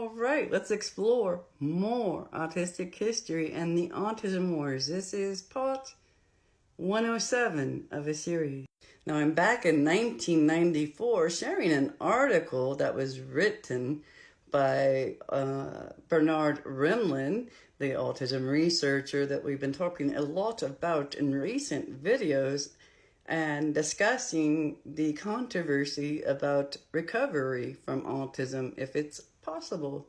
All right, let's explore more autistic history and the Autism Wars. This is part 107 of a series. Now, I'm back in 1994 sharing an article that was written by Bernard Rimland, the autism researcher that we've been talking a lot about in recent videos, and discussing the controversy about recovery from autism, if it's possible.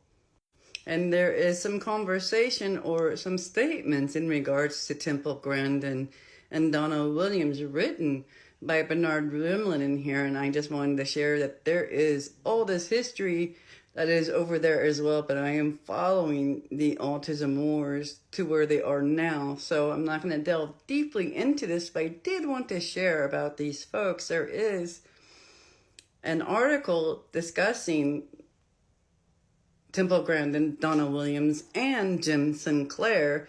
And there is some conversation or some statements in regards to Temple Grandin and Donna Williams written by Bernard Rimland in here, and I just wanted to share that there is all this history that is over there as well, but I am following the Autism Wars to where they are now, so I'm not going to delve deeply into this, but I did want to share about these folks. There is an article discussing Temple Grandin, Donna Williams, and Jim Sinclair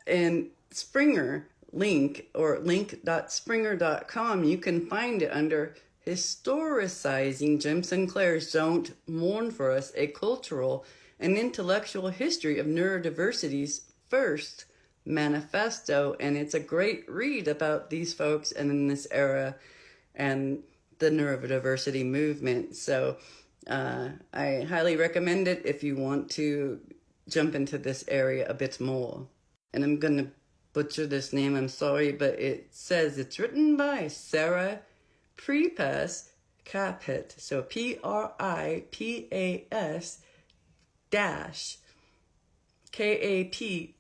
in Springer link, or link.springer.com. You can find it under Historicizing Jim Sinclair's Don't Mourn for Us, a cultural and intellectual history of neurodiversity's first manifesto. And it's a great read about these folks and in this era and the neurodiversity movement. So I highly recommend it if you want to jump into this area a bit more. And I'm going to butcher this name, I'm sorry, but it says it's written by Sarah Pripas Capit, so Pripas dash Kapit,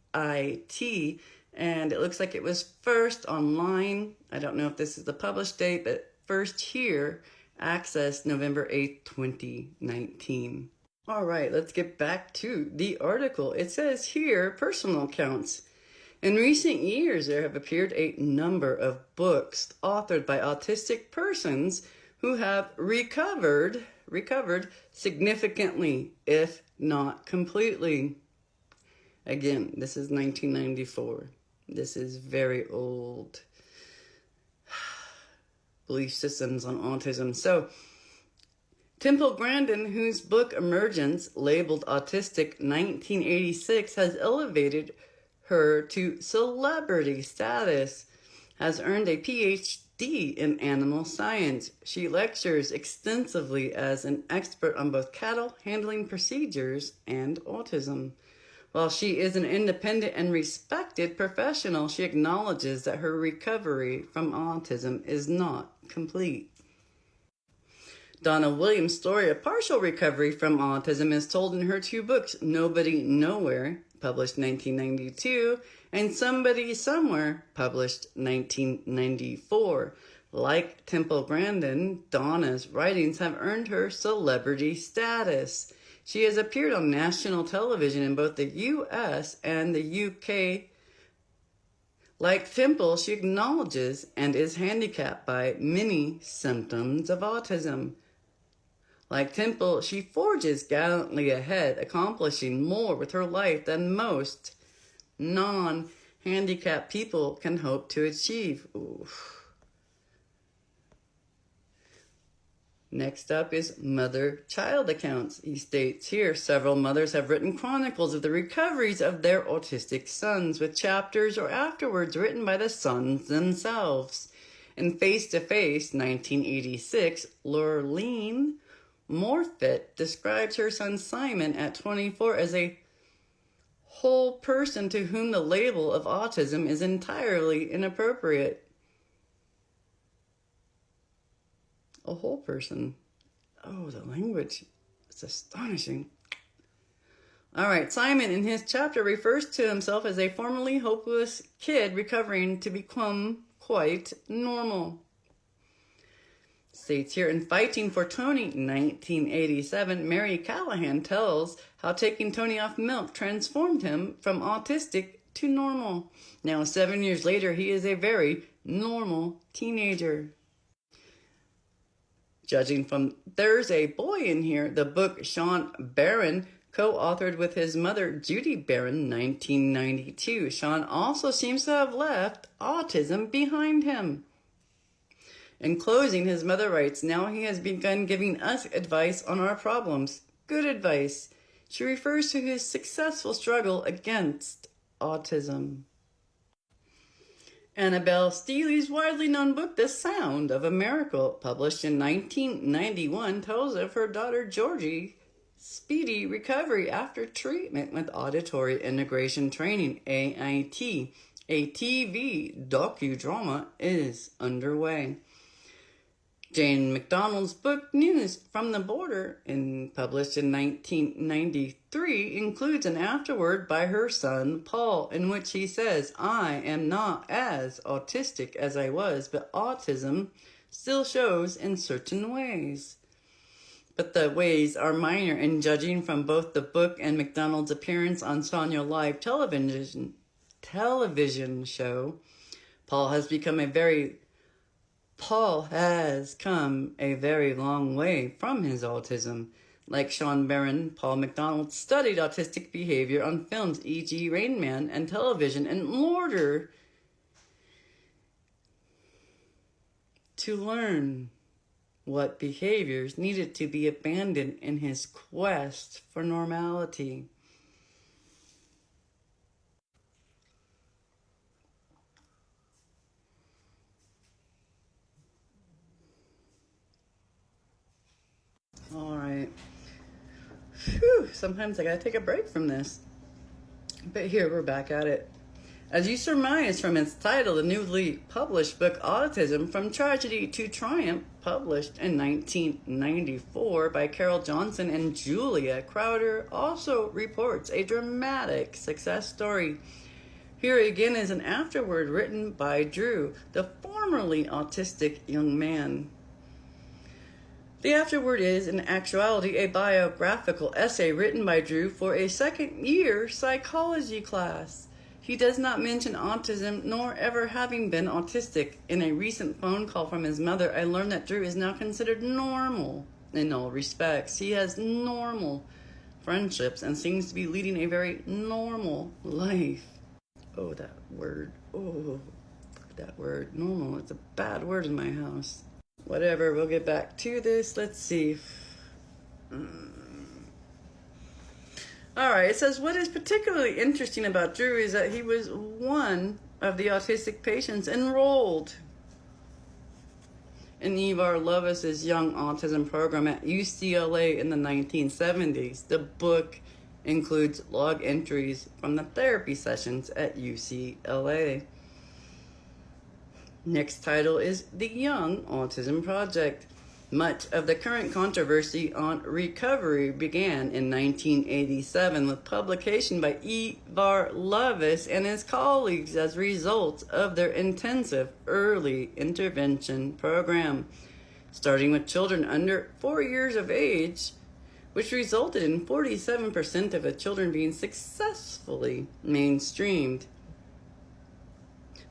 and it looks like it was first online. I don't know if this is the published date, but first here, accessed November 8th, 2019. All right, let's get back to the article. It says here, personal accounts. In recent years, there have appeared a number of books authored by autistic persons who have recovered significantly, if not completely. Again, this is 1994. This is very old belief systems on autism. So, Temple Grandin, whose book Emergence, labeled Autistic 1986, has elevated her to celebrity status, has earned a PhD in animal science. She lectures extensively as an expert on both cattle handling procedures and autism. While she is an independent and respected professional, she acknowledges that her recovery from autism is not complete. Donna Williams' story of partial recovery from autism is told in her two books, Nobody Nowhere, published 1992, and Somebody Somewhere, published 1994. Like Temple Grandin, Donna's writings have earned her celebrity status. She has appeared on national television in both the US and the UK. Like Temple, she acknowledges and is handicapped by many symptoms of autism. Like Temple, she forges gallantly ahead, accomplishing more with her life than most non-handicapped people can hope to achieve. Oof. Next up is mother-child accounts. He states here, several mothers have written chronicles of the recoveries of their autistic sons, with chapters or afterwards written by the sons themselves. In Face to Face, 1986, Lurleen Morfitt describes her son Simon at 24 as a whole person to whom the label of autism is entirely inappropriate. A whole person. Oh, the language. It's astonishing. All right, Simon in his chapter refers to himself as a formerly hopeless kid recovering to become quite normal. States here, in Fighting for Tony, 1987, Mary Callahan tells how taking Tony off milk transformed him from autistic to normal. Now, 7 years later, he is a very normal teenager. Judging from There's a Boy in Here, the book Sean Barron co-authored with his mother, Judy Barron, 1992. Sean also seems to have left autism behind him. In closing, his mother writes, now he has begun giving us advice on our problems. Good advice. She refers to his successful struggle against autism. Annabelle Steele's widely known book, The Sound of a Miracle, published in 1991, tells of her daughter Georgie's speedy recovery after treatment with auditory integration training, AIT. A TV docudrama is underway. Jane McDonald's book News from the Border, published in 1993, includes an afterword by her son Paul, in which he says, "I am not as autistic as I was, but autism still shows in certain ways." But the ways are minor, and judging from both the book and McDonald's appearance on Sonia Live television show, Paul has come a very long way from his autism. Like Sean Barron, Paul McDonald studied autistic behavior on films, e.g. Rain Man, and television in order to learn what behaviors needed to be abandoned in his quest for normality. All right. Whew, sometimes I gotta take a break from this. But here, we're back at it. As you surmise from its title, the newly published book Autism from Tragedy to Triumph, published in 1994 by Carol Johnson and Julia Crowder, also reports a dramatic success story. Here again is an afterword written by Drew, the formerly autistic young man. The afterword is, in actuality, a biographical essay written by Drew for a second-year psychology class. He does not mention autism nor ever having been autistic. In a recent phone call from his mother, I learned that Drew is now considered normal in all respects. He has normal friendships and seems to be leading a very normal life. Oh, that word. Oh, that word. Normal. It's a bad word in my house. Whatever, we'll get back to this. Let's see. All right, it says, what is particularly interesting about Drew is that he was one of the autistic patients enrolled in Ivar Lovaas' young autism program at UCLA in the 1970s. The book includes log entries from the therapy sessions at UCLA. Next title is The Young Autism Project. Much of the current controversy on recovery began in 1987 with publication by Ivar Lovaas and his colleagues as a result of their intensive early intervention program, starting with children under 4 years of age, which resulted in 47% of the children being successfully mainstreamed.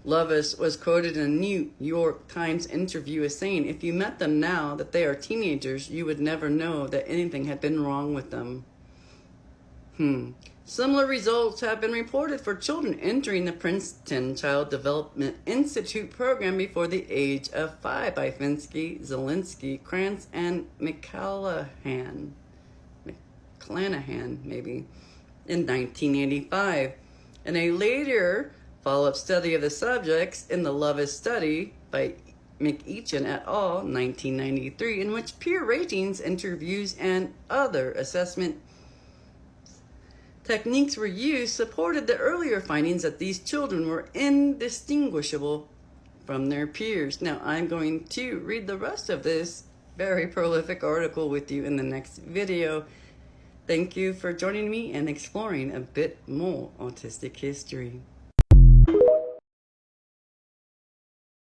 Lovaas was quoted in a New York Times interview as saying, "If you met them now that they are teenagers, you would never know that anything had been wrong with them." Similar results have been reported for children entering the Princeton Child Development Institute program before the age of 5 by Finsky, Zielinski, Krantz, and McClanahan, maybe, in 1985. In a later follow-up study of the subjects in the Lovaas study by McEachin et al., 1993, in which peer ratings, interviews, and other assessment techniques were used, supported the earlier findings that these children were indistinguishable from their peers. Now, I'm going to read the rest of this very prolific article with you in the next video. Thank you for joining me and exploring a bit more autistic history.